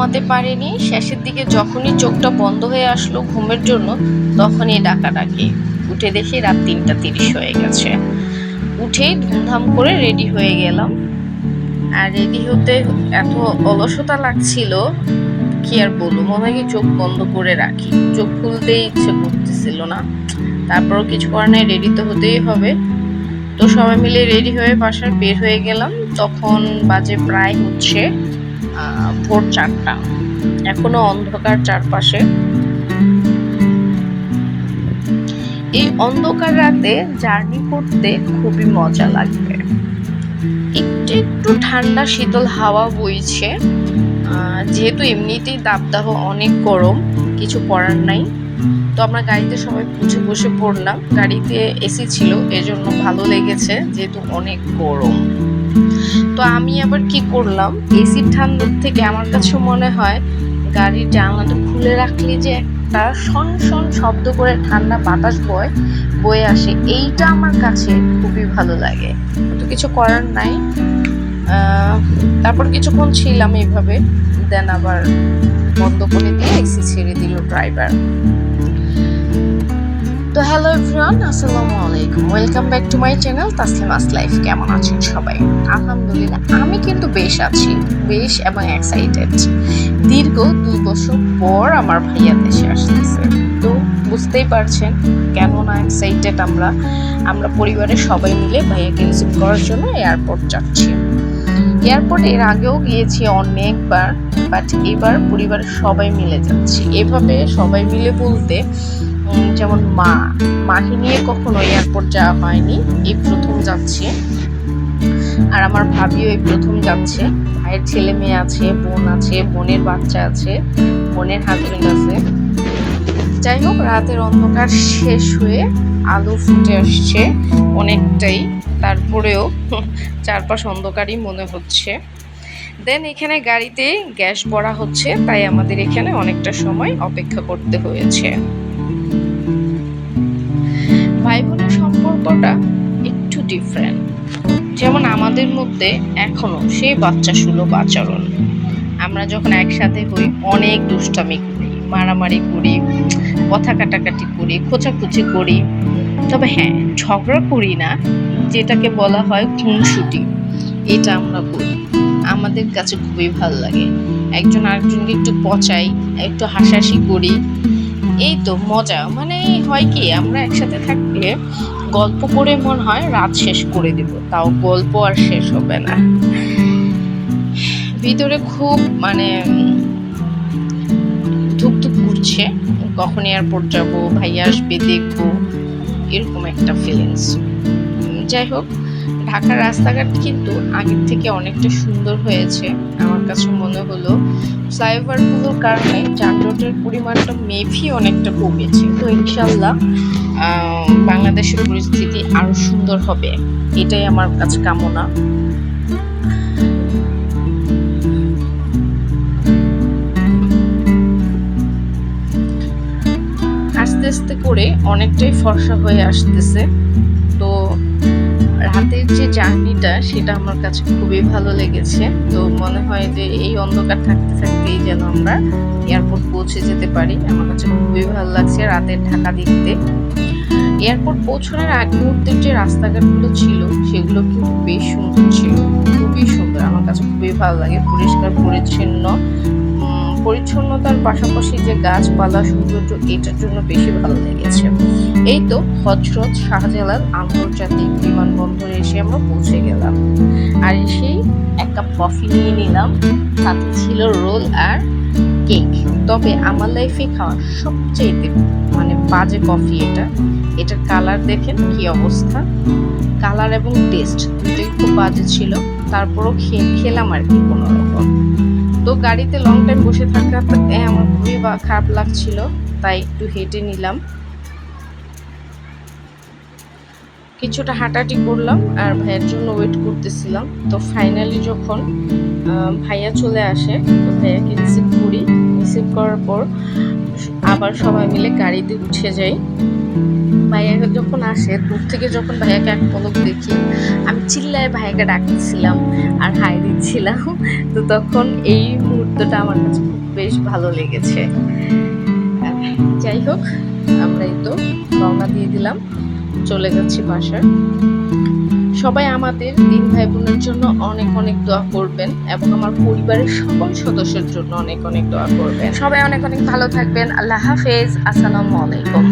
ঘুমাতে পারিনি। শেষের দিকে যখনই চোখটা বন্ধ হয়ে আসলো ঘুমের জন্য, তখনই ডাকাডাকি। উঠে দেখি রাত ৩:৩০ হয়ে গেছে। উঠেই ধুমধাম করে রেডি হয়ে গেলাম। আর রেডি হতে এত অলসতা লাগছিল, কি আর বলবো, মনে হয় কি চোখ বন্ধ করে রাখি, চোখ খুলতেই ইচ্ছে করতেছিল না। তারপরও কিছু করার নাই, রেডি তো হতেই হবে। তো সবাই মিলে রেডি হয়ে বাসার বের হয়ে গেলাম। তখন বাজে প্রায় হচ্ছে ভোর 4টা। এখনো অন্ধকার চারপাশে। এই অন্ধকার রাতে জার্নি করতে খুবই মজা লাগবে। একটু একটু ঠান্ডা শীতল হাওয়া বইছে। যেহেতু এমনিতেই দাবদাহ অনেক গরম, কিছু করার নাই। তো আমরা গাড়িতে সবাই বসে পড়লাম। গাড়িতে এসি ছিল, এজন্য ভালো লেগেছে, যেহেতু অনেক গরম। তো আমি আবার কি করলাম, এসির ঠান্ডার থেকে আমার কাছে মনে হয় গাড়ির জানলাটা খুলে রাখলে যে একটা শন শন শব্দ করে ঠান্ডা বাতাস বয়ে আসে, এইটা আমার কাছে খুবই ভালো লাগে। তো কিছু করার নাই। তারপর কিছুক্ষণ ছিলাম এইভাবে, দেন আবার বন্ধ করে দিয়ে এসি ছেড়ে দিল ড্রাইভার। তো হ্যালো এভরিওয়ান, আসসালামু আলাইকুম, welcome back to my channel Taslima's life. কেমন আছেন সবাই? আলহামদুলিল্লাহ আমি কিন্তু বেশ আছি, বেশ এবং এক্সাইটেড। দীর্ঘ 2 বছর পর আমার ভাইয়া দেশে আসতেছে। তো বুঝতেই পারছেন কেন না এক্সাইটেড আমরা পরিবারের সবাই মিলে ভাইয়াকে রিসিভ করার জন্য এয়ারপোর্ট যাচ্ছি। এয়ারপোর্ট এর আগেও গিয়েছি অনেকবার, বাট এবার পরিবারের সবাই মিলে যাচ্ছি। এভাবে সবাই মিলে বলতে যেমন মাকে নিয়ে কখনো এয়ারপোর্ট যাওয়া হয়নি, এই প্রথম যাচ্ছে। আর আমার ভাবিও এই প্রথম যাচ্ছে। ভাইয়ের ছেলে মেয়ে আছে, বোন আছে, বোনের বাচ্চা আছে, বোনের হাজবেন্ড আছে। যাই হোক, রাতের অন্ধকার শেষ হয়ে আলো ফুটে আসছে অনেকটাই, তারপরেও চারপাশ অন্ধকারই মনে হচ্ছে। দেন এখানে গাড়িতে গ্যাস ভরা হচ্ছে, তাই আমাদের এখানে অনেকটা সময় অপেক্ষা করতে হয়েছে। ভাই বোনের সম্পর্কটা একটু ডিফারেন্ট। যেমন আমাদের মধ্যে এখনো সেই বাচ্চা সুলভ আচরণ। আমরা যখন একসাথে হই অনেক দুষ্টামি করি, মারামারি করি, কথা কাটাকাটি করি, খোঁচাখুচি করি। তবে হ্যাঁ, ঝগড়া করি না, যেটাকে বলা হয় খুনসুটি, এটা আমরা করি। আমাদের কাছে খুবই ভালো লাগে। একজন আরেকজনকে একটু পচাই, একটু হাসাহাসি করি, এই তো মজা। মানে হয় কি, আমরা একসাথে থাকলে গল্প করে মনে হয় রাত শেষ করে দেব, তাও গল্প আর শেষ হবে না। ভিতরে খুব মানে ধুকধুক করছে, কখন এয়ারপোর্ট যাব, ভাইয়া আসবে, দেখবো, এরকম একটা ফিলিংস। যাই হোক, ঢাকার রাস্তাঘাট কিন্তু আগের থেকে অনেকটা সুন্দর হয়েছে আমার কাছে মনে হলো। ফ্লাইওভারগুলোর কারণে যানজটের পরিমাণটা মেবি অনেকটা কমেছে। তো ইনশাল্লাহ বাংলাদেশের পরিস্থিতি আরো সুন্দর হবে, এটাই আমার কাছে কামনা। আস্তে আস্তে করে অনেকটাই ফর্সা হয়ে আসতেছে। তো রাতের যে জার্নিটা, সেটা আমার কাছে খুবই ভালো লেগেছে। তো মনে হয় যে এই অন্ধকার থাকতে থাকতেই যেন আমরা এয়ারপোর্ট পৌঁছে যেতে পারি। আমার কাছে খুবই ভালো লাগছে রাতের ঢাকা দেখতে। এয়ারপোর্ট পৌঁছানোর আগ মুহূর্তের যে রাস্তাঘাটগুলো ছিল, সেগুলো কিন্তু বেশ সুন্দর ছিল, খুবই সুন্দর। আমার কাছে খুবই ভালো লাগে, পরিষ্কার পরিচ্ছন্ন। পরিচ্ছন্নতার পাশাপাশি যে গাছপালা সৌন্দর্য, এটার জন্য বেশি ভালো লেগেছে। এই তো হযরত শাহজালাল আন্তর্জাতিক বিমানবন্দরে এসে আমরা পৌঁছে গেলাম। আর এসেই এক কাপ কফি নিয়ে নিলাম, সাথে ছিল রোল আর কেক। তবে আমার লাইফে খাওয়া সবচেয়ে মানে বাজে কফি এটার কালার দেখেন কি অবস্থা। কালার এবং টেস্ট দুটোই খুব বাজে ছিল। তারপরও খেলাম আর কি কোনো রকম। তো গাড়িতে লং টাইম বসে থাকাতে আমার খুবই খারাপ লাগছিল, তাই একটু হেঁটে নিলাম, কিছুটা হাঁটাহাঁটি করলাম আর ভাইয়ের জন্য ওয়েট করতেছিলাম। তো ফাইনালি যখন ভাইয়া চলে আসে, তো ভাইয়াকে রিসিভ করি। রিসিভ করার পর আবার সবাই মিলে গাড়িতে উঠে যাই। ভাইয়া যখন আসে, দূর থেকে যখন ভাইয়াকে এক পলক দেখি, আমি চিল্লায় ভাইয়াকে ডাকছিলাম আর হাই দিচ্ছিলাম। তো তখন এই মুহূর্তটা আমার কাছে খুব বেশ ভালো লেগেছে। যাই হোক, আমরা এই তো রওনা দিয়ে দিলাম, চলে যাচ্ছি বাসায়। সবাই আমাদের 3 ভাই বোনের জন্য অনেক অনেক দোয়া করবেন এবং আমার পরিবারের সকল সদস্যের জন্য অনেক অনেক দোয়া করবেন। সবাই অনেক অনেক ভালো থাকবেন। আল্লাহ হাফেজ। আসসালামু আলাইকুম।